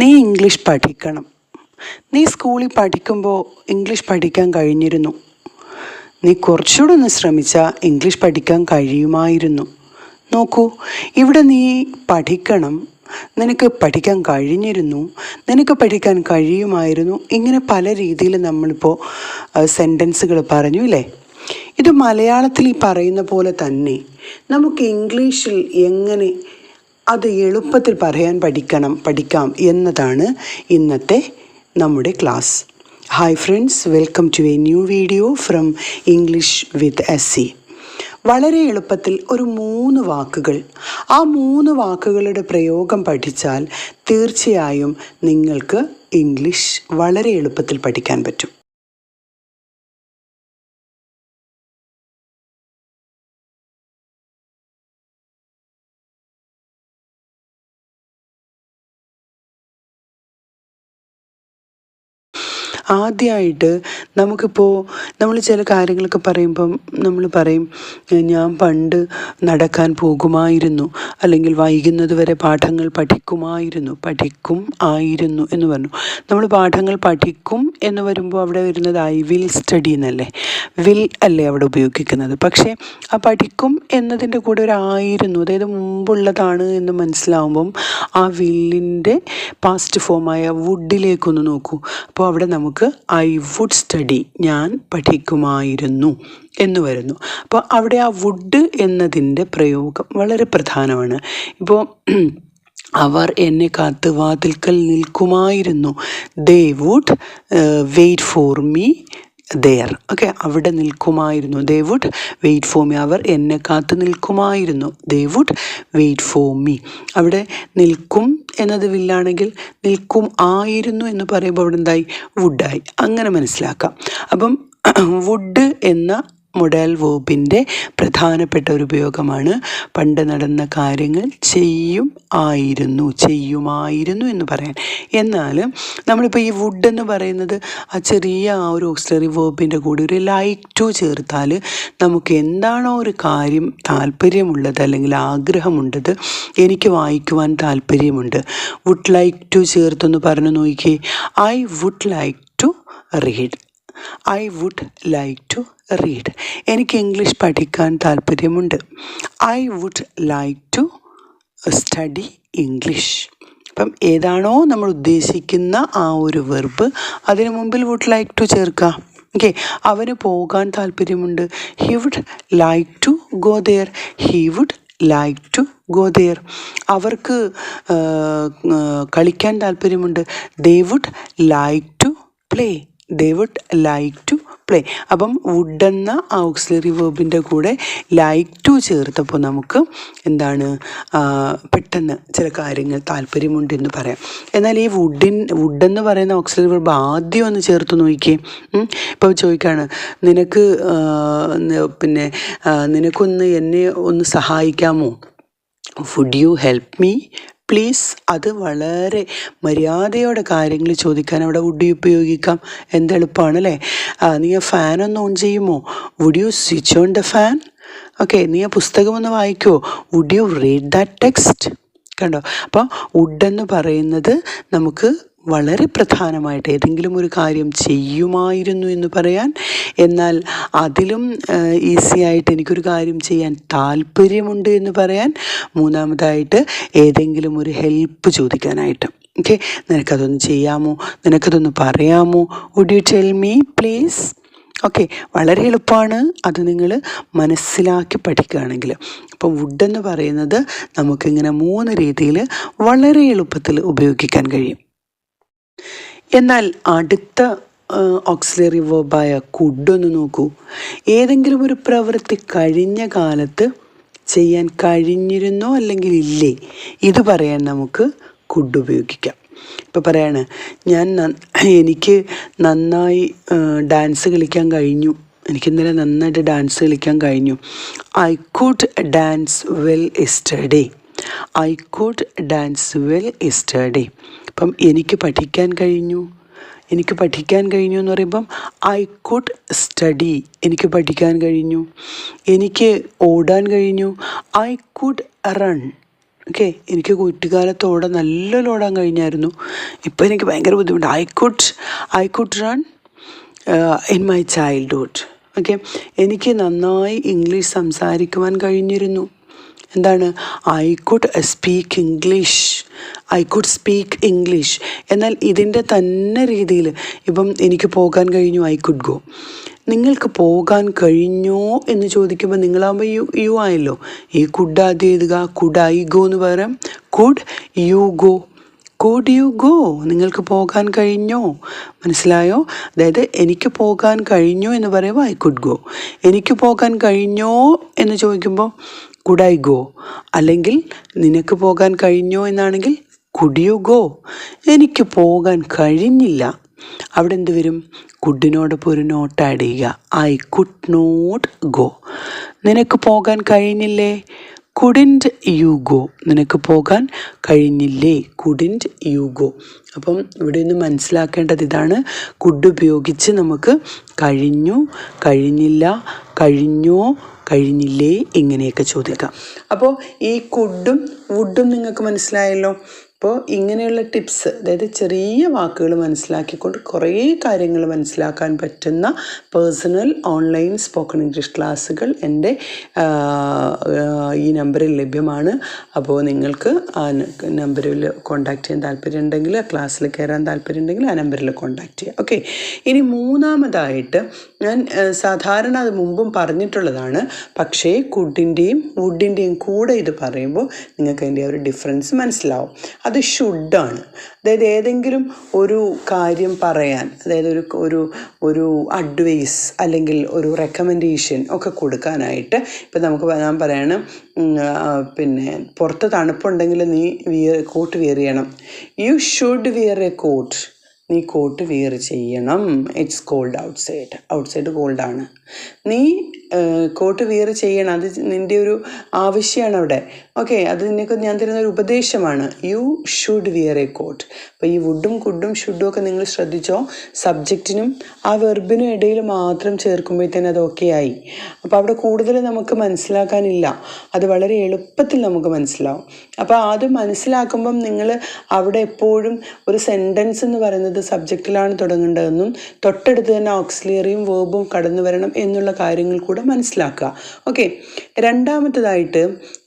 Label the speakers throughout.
Speaker 1: നീ ഇംഗ്ലീഷ് പഠിക്കണം. നീ സ്കൂളിൽ പഠിക്കുമ്പോൾ ഇംഗ്ലീഷ് പഠിക്കാൻ കഴിഞ്ഞിരുന്നു. നീ കുറച്ചുകൂടെ ഒന്ന് ശ്രമിച്ചാൽ ഇംഗ്ലീഷ് പഠിക്കാൻ കഴിയുമായിരുന്നു. നോക്കൂ, ഇവിടെ നീ പഠിക്കണം, നിനക്ക് പഠിക്കാൻ കഴിഞ്ഞിരുന്നു, നിനക്ക് പഠിക്കാൻ കഴിയുമായിരുന്നു, ഇങ്ങനെ പല രീതിയിൽ നമ്മളിപ്പോൾ സെൻറ്റൻസുകൾ പറഞ്ഞു ഇല്ലേ? ഇത് മലയാളത്തിൽ ഈ പറയുന്ന പോലെ തന്നെ നമുക്ക് ഇംഗ്ലീഷിൽ എങ്ങനെ അത് എളുപ്പത്തിൽ പറയാൻ പഠിക്കാം എന്നതാണ് ഇന്നത്തെ നമ്മുടെ class. Hi friends, welcome to a new video from English with SC. വളരെ എളുപ്പത്തിൽ ഒരു 3 വാക്കുകൾ, ആ 3 വാക്കുകളുടെ പ്രയോഗം പഠിച്ചാൽ തീർച്ചയായും നിങ്ങൾക്ക് ഇംഗ്ലീഷ് വളരെ എളുപ്പത്തിൽ പഠിക്കാൻ പറ്റും. ആദ്യമായിട്ട് നമുക്കിപ്പോൾ നമ്മൾ ചില കാര്യങ്ങളൊക്കെ പറയുമ്പം നമ്മൾ പറയും, ഞാൻ പണ്ട് നടക്കാൻ പോകുമായിരുന്നു, അല്ലെങ്കിൽ വൈകുന്നത് വരെ പാഠങ്ങൾ പഠിക്കും ആയിരുന്നു എന്ന് പറഞ്ഞു. നമ്മൾ പാഠങ്ങൾ പഠിക്കും എന്ന് വരുമ്പോൾ അവിടെ വരുന്നത് ഐ വിൽ സ്റ്റഡി എന്നല്ലേ, വിൽ അല്ലേ അവിടെ ഉപയോഗിക്കുന്നത്. പക്ഷേ ആ പഠിക്കും എന്നതിൻ്റെ കൂടെ ഒരു ആയിരുന്നു, അതായത് മുമ്പുള്ളതാണ് എന്ന് മനസ്സിലാവുമ്പം ആ വില്ലിൻ്റെ പാസ്റ്റ് ഫോമായ വുഡിലേക്കൊന്ന് നോക്കൂ. അപ്പോൾ അവിടെ നമുക്ക് ഐ വുഡ് സ്റ്റഡി, ഞാൻ പഠിക്കുമായിരുന്നു എന്ന് വരുന്നു. അപ്പോൾ അവിടെ ആ വുഡ് എന്നതിൻ്റെ പ്രയോഗം വളരെ പ്രധാനമാണ്. ഇപ്പോൾ അവർ എന്നെ കാത്ത് വാതിൽക്കൽ നിൽക്കുമായിരുന്നു, they would wait for me there. Okay, അവിടെ നിൽക്കുമായിരുന്നു, they would wait for me. അവർ എന്നെ കാത്ത് നിൽക്കുമായിരുന്നു, they would wait for me. അവിടെ നിൽക്കും എന്നത് വില്ലാണെങ്കിൽ നിൽക്കും ആയിരുന്നു എന്ന് പറയുമ്പോൾ അവിടെ എന്തായി, വുഡായി. അങ്ങനെ മനസ്സിലാക്കാം. അപ്പം വുഡ് എന്ന മൊഡൽ വേർബിൻ്റെ പ്രധാനപ്പെട്ട ഒരു ഉപയോഗമാണ് പണ്ട് നടന്ന കാര്യങ്ങൾ ചെയ്യുമായിരുന്നു എന്ന് പറയാൻ. എന്നാൽ നമ്മളിപ്പോൾ ഈ വുഡ് എന്ന് പറയുന്നത് ആ ചെറിയ ആ ഒരു ഓക്സിലറി വേർബിൻ്റെ കൂടെ ഒരു ലൈക്ക് ടു ചേർത്താൽ നമുക്ക് എന്താണോ ഒരു കാര്യം താല്പര്യമുള്ളത് അല്ലെങ്കിൽ ആഗ്രഹമുണ്ടത്, എനിക്ക് വായിക്കുവാൻ താല്പര്യമുണ്ട്, വുഡ് ലൈക്ക് ടു ചേർത്തൊന്ന് പറഞ്ഞു നോക്കിയേ. I would like to read, I would like to read. എനിക്ക് ഇംഗ്ലീഷ് പഠിക്കാൻ താല്പര്യമുണ്ട്, I would like to study English. അപ്പം ഏതാണോ നമ്മൾ ഉദ്ദേശിക്കുന്ന ആ ഒരു വെർബ് അതിന് മുമ്പിൽ വുഡ് ലൈക്ക് ടു ചേർക്കുക. ഓക്കെ, അവന് പോകാൻ താല്പര്യമുണ്ട്, he would like to go there, he would like to go there. അവർക്ക് കളിക്കാൻ താല്പര്യമുണ്ട്, they would like to play, they would like to play. അപ്പം വുഡ് എന്ന ഓക്സിലറി വേർബിൻ്റെ കൂടെ ലൈക്ക് ടു ചേർത്തപ്പോൾ നമുക്ക് എന്താണ്, പെട്ടെന്ന് ചില കാര്യങ്ങൾ താല്പര്യമുണ്ട് എന്ന് പറയാം. എന്നാൽ ഈ വുഡെന്ന് പറയുന്ന ഓക്സിലറി വേർബ് ആദ്യം ഒന്ന് ചേർത്ത് നോക്കിയേ. ഇപ്പോൾ ചോദിക്കുകയാണ്, നിനക്കൊന്ന് എന്നെ ഒന്ന് സഹായിക്കാമോ, would you help me please. അത് വളരെ മര്യാദയോടെ കാര്യങ്ങൾ ചോദിക്കാൻ അവിടെ വുഡ് ഉപയോഗിക്കാം. എന്തെളുപ്പമാണ് അല്ലേ? നീ ആ ഫാൻ ഒന്ന് ഓൺ ചെയ്യുമോ, would you switch on the fan. Okay, നീ ആ പുസ്തകം ഒന്ന് വായിക്കുമോ, would you read that text. കണ്ടോ? അപ്പോൾ വുഡ് എന്ന് പറയുന്നത് നമുക്ക് വളരെ പ്രധാനമായിട്ട് ഏതെങ്കിലും ഒരു കാര്യം ചെയ്യുമായിരുന്നു എന്ന് പറയാൻ, എന്നാൽ അതിലും ഈസി ആയിട്ട് എനിക്കൊരു കാര്യം ചെയ്യാൻ താല്പര്യമുണ്ട് എന്ന് പറയാൻ, മൂന്നാമതായിട്ട് ഏതെങ്കിലും ഒരു ഹെൽപ്പ് ചോദിക്കാനായിട്ട്. ഓക്കെ, നിനക്കതൊന്ന് ചെയ്യാമോ, നിനക്കതൊന്ന് പറയാമോ, would you tell me please. Okay, വളരെ എളുപ്പമാണ് അത് നിങ്ങൾ മനസ്സിലാക്കി പഠിക്കുകയാണെങ്കിൽ. അപ്പം വുഡ് എന്ന് പറയുന്നത് നമുക്കിങ്ങനെ 3 രീതിയിൽ വളരെ എളുപ്പത്തിൽ ഉപയോഗിക്കാൻ കഴിയും. എന്നാൽ അടുത്ത ഓക്സിലറി വേർബായ കുഡ് ഒന്ന് നോക്കൂ. ഏതെങ്കിലും ഒരു പ്രവൃത്തി കഴിഞ്ഞ കാലത്ത് ചെയ്യാൻ കഴിഞ്ഞിരുന്നോ അല്ലെങ്കിൽ ഇല്ലേ, ഇത് പറയാൻ നമുക്ക് കുഡ് ഉപയോഗിക്കാം. ഇപ്പോൾ പറയാണ്, എനിക്ക് നന്നായി ഡാൻസ് കളിക്കാൻ കഴിഞ്ഞു, എനിക്കിന്നലെ നന്നായിട്ട് ഡാൻസ് കളിക്കാൻ കഴിഞ്ഞു, I could dance well yesterday, I could dance well yesterday. അപ്പം എനിക്ക് പഠിക്കാൻ കഴിഞ്ഞു എന്ന് പറയുമ്പം ഐ കുഡ് സ്റ്റഡി, എനിക്ക് പഠിക്കാൻ കഴിഞ്ഞു. എനിക്ക് ഓടാൻ കഴിഞ്ഞു, ഐ കുഡ് റൺ, ഓക്കെ, എനിക്ക് കുട്ടിക്കാലത്തോടെ നല്ല ഓടാൻ കഴിഞ്ഞായിരുന്നു. ഇപ്പോൾ എനിക്ക് ഭയങ്കര ബുദ്ധിമുട്ട്. I could run in my childhood. Okay, എനിക്ക് നന്നായി ഇംഗ്ലീഷ് സംസാരിക്കുവാൻ കഴിഞ്ഞിരുന്നു. എന്താണ്? I could speak English. എന്നാൽ ഇതിൻ്റെ തന്നെ രീതിയിൽ ഇപ്പം എനിക്ക് പോകാൻ കഴിഞ്ഞു, ഐ കുഡ് ഗോ. നിങ്ങൾക്ക് പോകാൻ കഴിഞ്ഞോ എന്ന് ചോദിക്കുമ്പോൾ നിങ്ങളാകുമ്പോൾ യു ആയല്ലോ. ഈ കുഡ് ആദ്യം എഴുതുക. കുഡ് ഐ ഗോ എന്ന് പറയാം. Could you go. Could you go? നിങ്ങൾക്ക് പോകാൻ കഴിഞ്ഞോ? മനസ്സിലായോ? അതായത് എനിക്ക് പോകാൻ കഴിഞ്ഞോ എന്ന് പറയുമ്പോൾ ഐ കുഡ് ഗോ. എനിക്ക് പോകാൻ കഴിഞ്ഞോ എന്ന് ചോദിക്കുമ്പോൾ കുഡ് ഐ ഗോ. അല്ലെങ്കിൽ നിനക്ക് പോകാൻ കഴിഞ്ഞോ എന്നാണെങ്കിൽ കുഡ് യു ഗോ. എനിക്ക് പോകാൻ കഴിഞ്ഞില്ല, അവിടെ എന്ത് വരും? കുഡിനോടൊപ്പം ഒരു നോട്ട് ആഡ് ചെയ്യുക. I could not go. നിനക്ക് പോകാൻ കഴിഞ്ഞില്ലേ? Couldn't you go. നിനക്ക് പോകാൻ കഴിഞ്ഞില്ലേ? Couldn't you go. അപ്പം ഇവിടെ നിന്ന് മനസ്സിലാക്കേണ്ടത് ഇതാണ്. കുഡ് ഉപയോഗിച്ച് നമുക്ക് കഴിഞ്ഞു, കഴിഞ്ഞില്ല, കഴിഞ്ഞോ, കഴിഞ്ഞില്ലേ ഇങ്ങനെയൊക്കെ ചോദിക്കാം. അപ്പോൾ ഈ കുഡും വുഡും നിങ്ങൾക്ക് മനസ്സിലായല്ലോ. അപ്പോൾ ഇങ്ങനെയുള്ള ടിപ്സ്, അതായത് ചെറിയ വാക്കുകൾ മനസ്സിലാക്കിക്കൊണ്ട് കുറേ കാര്യങ്ങൾ മനസ്സിലാക്കാൻ പറ്റുന്ന പേഴ്സണൽ ഓൺലൈൻ സ്പോക്കൺ ഇംഗ്ലീഷ് ക്ലാസ്സുകൾ എൻ്റെ ഈ നമ്പറിൽ ലഭ്യമാണ്. അപ്പോൾ നിങ്ങൾക്ക് ആ നമ്പറിൽ കോൺടാക്റ്റ് ചെയ്യാൻ താല്പര്യമുണ്ടെങ്കിൽ, ക്ലാസ്സിൽ കയറാൻ താല്പര്യമുണ്ടെങ്കിൽ ആ നമ്പറിൽ കോൺടാക്റ്റ് ചെയ്യാം. ഓക്കെ, ഇനി മൂന്നാമതായിട്ട് ഞാൻ സാധാരണ അത് മുമ്പും പറഞ്ഞിട്ടുള്ളതാണ്, പക്ഷേ കുഡിൻ്റെയും വുഡിൻ്റെയും കൂടെ ഇത് പറയുമ്പോൾ നിങ്ങൾക്ക് അതിൻ്റെ ഒരു ഡിഫറൻസ് മനസ്സിലാവും. അത് ഷുഡാണ്. അതായത് ഏതെങ്കിലും ഒരു കാര്യം പറയാൻ, അതായത് ഒരു അഡ്വൈസ് അല്ലെങ്കിൽ ഒരു റെക്കമെൻഡേഷൻ ഒക്കെ കൊടുക്കാനായിട്ട്, ഇപ്പം ഞാൻ പറയാണ്, പിന്നെ പുറത്ത് തണുപ്പുണ്ടെങ്കിൽ നീ കോട്ട് വിയർ ചെയ്യണം. You should wear a coat. നീ കോട്ട് വിയർ ചെയ്യണം. ഇറ്റ്സ് കോൾഡ് ഔട്ട്സൈഡ് കോൾഡാണ്. നീ കോട്ട് വിയർ ചെയ്യണം. അത് നിൻ്റെ ഒരു ആവശ്യമാണ് അവിടെ. ഓക്കെ, അത് നിനക്ക് ഞാൻ തരുന്ന ഒരു ഉപദേശമാണ്. You should wear a coat. അപ്പോൾ ഈ വുഡും കുഡും ഷുഡും ഒക്കെ നിങ്ങൾ ശ്രദ്ധിച്ചോ, സബ്ജക്റ്റിനും ആ വെർബിനും ഇടയിൽ മാത്രം ചേർക്കുമ്പോഴത്തേനും അത് ഓക്കെ ആയി. അപ്പോൾ അവിടെ കൂടുതൽ നമുക്ക് മനസ്സിലാക്കാനില്ല. അത് വളരെ എളുപ്പത്തിൽ നമുക്ക് മനസ്സിലാവും. അപ്പോൾ അത് മനസ്സിലാക്കുമ്പം നിങ്ങൾ അവിടെ എപ്പോഴും ഒരു സെൻറ്റൻസ് എന്ന് പറയുന്നത് സബ്ജക്റ്റിലാണ് തുടങ്ങേണ്ടതെന്നും തൊട്ടടുത്ത് തന്നെ ഓക്സിലിയറിയും വേർബും കടന്നു വരണം എന്നുള്ള കാര്യങ്ങൾ കൂടെ മനസ്സിലാക്കുക. ഓക്കെ, രണ്ടാമത്തേതായിട്ട്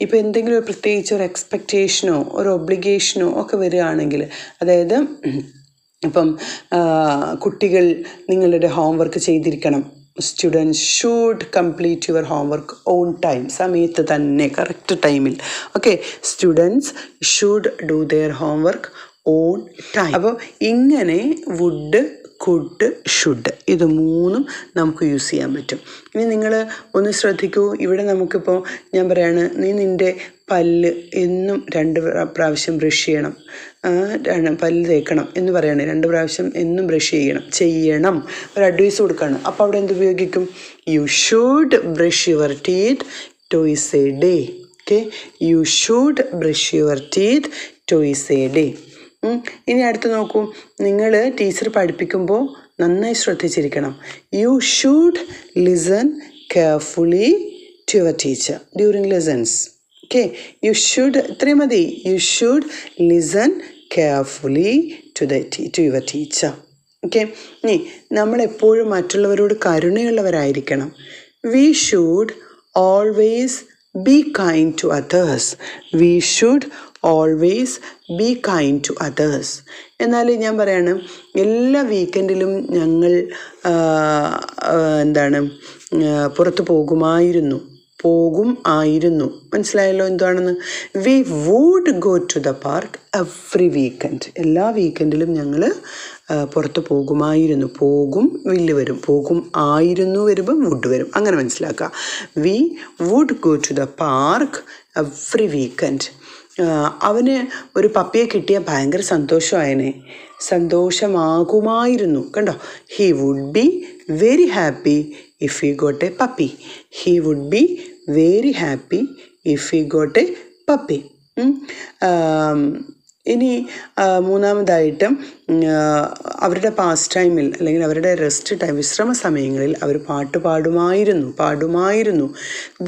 Speaker 1: ഇപ്പോൾ എന്തെങ്കിലും പ്രത്യേകിച്ച് ഒരു എക്സ്പെക്റ്റേഷനോ ഒരു ഒബ്ലിഗേഷനോ ഒക്കെ വരികയാണെങ്കിൽ, അതായത് ഇപ്പം കുട്ടികൾ നിങ്ങളുടെ ഹോംവർക്ക് ചെയ്തിരിക്കണം. Students should complete your homework on time. സമയത്ത് തന്നെ, കറക്റ്റ് ടൈമിൽ. Okay, students should do there homework on time. അപ്പോൾ ഇങ്ങനെ വുഡ്, കുഡ്, ഷുഡ് ഇത് മൂന്നും നമുക്ക് യൂസ് ചെയ്യാൻ പറ്റും. ഇനി നിങ്ങൾ ഒന്ന് ശ്രദ്ധിക്കൂ. ഇവിടെ നമുക്കിപ്പോൾ ഞാൻ പറയാണ്, നീ നിൻ്റെ പല്ല് എന്നും 2 പ്രാവശ്യം ബ്രഷ് ചെയ്യണം, പല്ല് തേക്കണം എന്ന് പറയണേ. 2 പ്രാവശ്യം എന്നും ബ്രഷ് ചെയ്യണം ഒരു അഡ്വൈസ് കൊടുക്കുകയാണ്. അപ്പോൾ അവിടെ എന്ത് ഉപയോഗിക്കും? You should brush your teeth twice a day. Okay, you should brush your teeth twice a day. ഇനി അടുത്ത് നോക്കൂ. നിങ്ങൾ ടീച്ചർ പഠിപ്പിക്കുമ്പോൾ നന്നായി ശ്രദ്ധിച്ചിരിക്കണം. You should listen carefully to your teacher during lessons. Okay, you should, ഇത്രയും മതി. You should listen carefully to your teacher. Okay, ഇനി നമ്മളെപ്പോഴും മറ്റുള്ളവരോട് കരുണയുള്ളവരായിരിക്കണം. We should always be kind to others. We should always be kind to others. എന്നാൽ ഞാൻ പറയാണ്, എല്ലാ വീക്കെൻഡിലും ഞങ്ങൾ പുറത്ത് പോകും ആയിരുന്നു. മനസ്സിലായല്ലോ എന്താണെന്ന്? We would go to the park every weekend. എല്ലാ വീക്കെൻഡിലും ഞങ്ങൾ പുറത്ത് പോകുമായിരുന്നു. പോകും വില്ല് വരും, പോകും ആയിരുന്നു വരുമ്പോൾ വുഡ് വരും, അങ്ങനെ മനസ്സിലാക്കുക. We would go to the park every weekend. അവന് ഒരു പപ്പിയെ കിട്ടിയാൽ ഭയങ്കര സന്തോഷമാകുമായിരുന്നു. കണ്ടോ? He would be very happy if he got a puppy. He would be very happy if he got a puppy. ഇനി മൂന്നാമതായിട്ട് അവരുടെ പാസ് ടൈമിൽ അല്ലെങ്കിൽ അവരുടെ റെസ്റ്റ് ടൈം, വിശ്രമ സമയങ്ങളിൽ അവർ പാട്ട് പാടുമായിരുന്നു.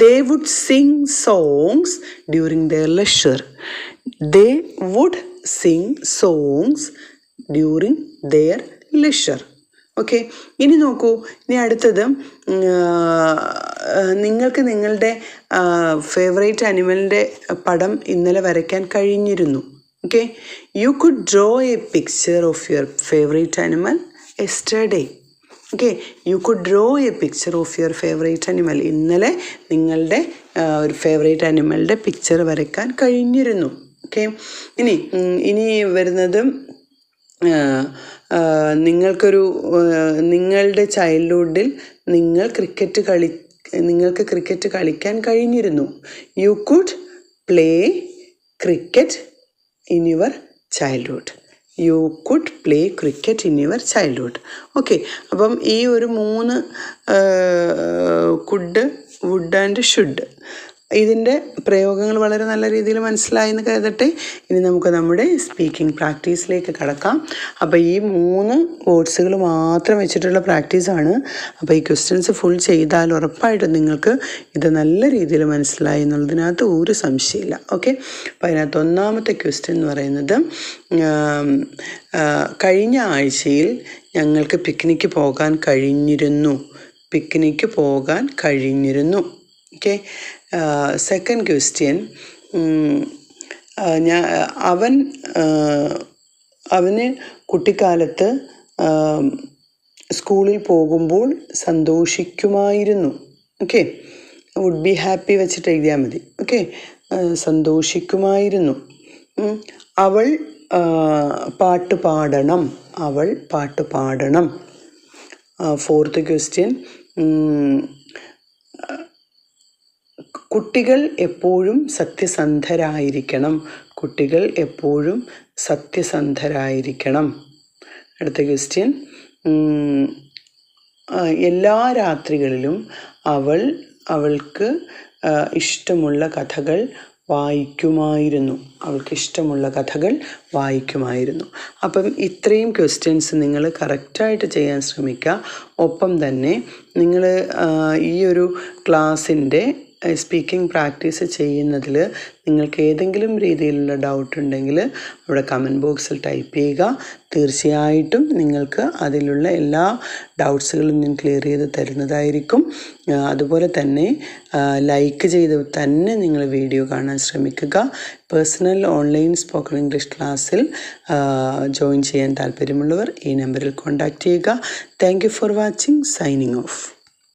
Speaker 1: They would sing songs during their leisure. They would sing songs during their leisure. Okay, ഇനി നോക്കൂ, ഇനി അടുത്തത് നിങ്ങൾക്ക് നിങ്ങളുടെ ഫേവറേറ്റ് അനിമലിൻ്റെ പടം ഇന്നലെ വരയ്ക്കാൻ കഴിഞ്ഞിരുന്നു. Okay, you could draw A picture of your favourite animal yesterday. Okay, you could draw A picture of your favourite animal. ഇന്നലെ നിങ്ങളുടെ ഒരു ഫേവറേറ്റ് അനിമലിൻ്റെ പിക്ചർ വരയ്ക്കാൻ കഴിഞ്ഞിരുന്നു. ഓക്കെ, ഇനി വരുന്നത് നിങ്ങളുടെ ചൈൽഡ്ഹുഡിൽ നിങ്ങൾക്ക് ക്രിക്കറ്റ് കളിക്കാൻ കഴിഞ്ഞിരുന്നു. You could play cricket in your childhood. You could play cricket in your childhood. Okay, അപ്പം ഈ ഒരു 3 കുഡ്, വുഡ് ആൻഡ് ഷുഡ്, ഇതിൻ്റെ പ്രയോഗങ്ങൾ വളരെ നല്ല രീതിയിൽ മനസ്സിലായെന്ന് കരുതട്ടെ. ഇനി നമുക്ക് നമ്മുടെ സ്പീക്കിംഗ് പ്രാക്ടീസിലേക്ക് കടക്കാം. അപ്പോൾ ഈ 3 വേർഡ്സുകൾ മാത്രം വെച്ചിട്ടുള്ള പ്രാക്ടീസാണ്. അപ്പോൾ ഈ ക്വസ്റ്റ്യൻസ് ഫുൾ ചെയ്താൽ ഉറപ്പായിട്ടും നിങ്ങൾക്ക് ഇത് നല്ല രീതിയിൽ മനസ്സിലായി എന്നുള്ളതിനകത്ത് ഒരു സംശയമില്ല. ഓക്കെ, അപ്പോൾ അതിനകത്ത് ഒന്നാമത്തെ ക്വസ്റ്റ്യൻ എന്ന് പറയുന്നത്, കഴിഞ്ഞ ആഴ്ചയിൽ ഞങ്ങൾക്ക് പിക്നിക്ക് പോകാൻ കഴിഞ്ഞിരുന്നു. ഓക്കെ, സെക്കൻഡ് ക്വസ്റ്റ്യൻ, അവന് കുട്ടിക്കാലത്ത് സ്കൂളിൽ പോകുമ്പോൾ സന്തോഷിക്കുമായിരുന്നു. ഓക്കെ, വുഡ് ബി ഹാപ്പി വെച്ചിട്ട് എഴുതിയാൽ മതി. ഓക്കെ, സന്തോഷിക്കുമായിരുന്നു. അവൾ പാട്ട് പാടണം. ഫോർത്ത് ക്വസ്റ്റ്യൻ, കുട്ടികൾ എപ്പോഴും സത്യസന്ധരായിരിക്കണം. അടുത്ത ക്വസ്റ്റ്യൻ, എല്ലാ രാത്രികളിലും അവൾക്ക് ഇഷ്ടമുള്ള കഥകൾ വായിക്കുമായിരുന്നു. അപ്പം ഇത്രയും ക്വസ്റ്റ്യൻസ് നിങ്ങൾ കറക്റ്റായിട്ട് ചെയ്യാൻ ശ്രമിക്കുക. ഒപ്പം തന്നെ നിങ്ങൾ ഈ ഒരു ക്ലാസ്സിൻ്റെ സ്പീക്കിംഗ് പ്രാക്ടീസ് ചെയ്യുന്നതിൽ നിങ്ങൾക്ക് ഏതെങ്കിലും രീതിയിലുള്ള ഡൗട്ട് ഉണ്ടെങ്കിൽ അവിടെ കമൻറ്റ് ബോക്സിൽ ടൈപ്പ് ചെയ്യുക. തീർച്ചയായിട്ടും നിങ്ങൾക്ക് അതിലുള്ള എല്ലാ ഡൗട്ട്സുകളും ഞാൻ ക്ലിയർ ചെയ്ത് തരുന്നതായിരിക്കും. അതുപോലെ തന്നെ ലൈക്ക് ചെയ്ത് തന്നെ നിങ്ങൾ വീഡിയോ കാണാൻ ശ്രമിക്കുക. പേഴ്സണൽ ഓൺലൈൻ സ്പോക്കൺ ഇംഗ്ലീഷ് ക്ലാസ്സിൽ ജോയിൻ ചെയ്യാൻ താല്പര്യമുള്ളവർ ഈ നമ്പറിൽ കോൺടാക്റ്റ് ചെയ്യുക. Thank you for watching. Signing off.